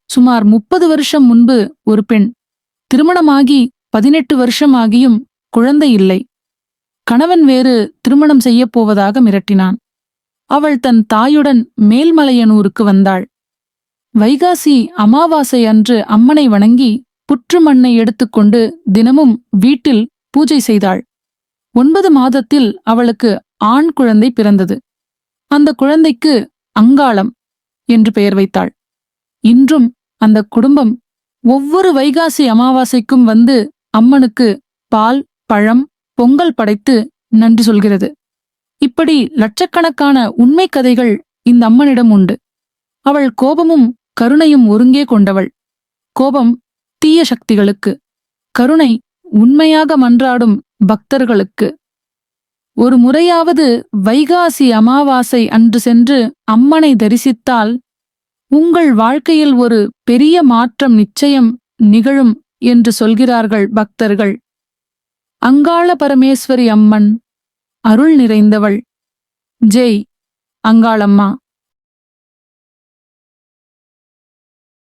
சுமார் 30 வருஷம் முன்பு ஒரு பெண், திருமணமாகி 18 வருஷமாகியும் குழந்தை இல்லை. கணவன் வேறு திருமணம் செய்யப் போவதாக மிரட்டினான். அவள் தன் தாயுடன் மேல்மலையனூருக்கு வந்தாள். வைகாசி அமாவாசை அன்று அம்மனை வணங்கி புற்று மண்ணை எடுத்துக்கொண்டு தினமும் வீட்டில் பூஜை செய்தாள். 9 மாதத்தில் அவளுக்கு ஆண் குழந்தை பிறந்தது. அந்த குழந்தைக்கு அங்காளம் என்று பெயர் வைத்தாள். இன்றும் அந்த குடும்பம் ஒவ்வொரு வைகாசி அமாவாசைக்கும் வந்து அம்மனுக்கு பால், பழம், பொங்கல் படைத்து நன்றி சொல்கிறது. இப்படி லட்சக்கணக்கான உண்மை கதைகள் இந்த அம்மனிடம் உண்டு. அவள் கோபமும் கருணையும் ஒருங்கே கொண்டவள். கோபம் தீய சக்திகளுக்கு, கருணை உண்மையாக மன்றாடும் பக்தர்களுக்கு. ஒரு முறையாவது வைகாசி அமாவாசை அன்று சென்று அம்மனை தரிசித்தால் உங்கள் வாழ்க்கையில் ஒரு பெரிய மாற்றம் நிச்சயம் நிகழும் என்று சொல்கிறார்கள் பக்தர்கள். அங்காள பரமேஸ்வரி அம்மன் அருள் நிறைந்தவள். ஜெய் அங்காளம்மா.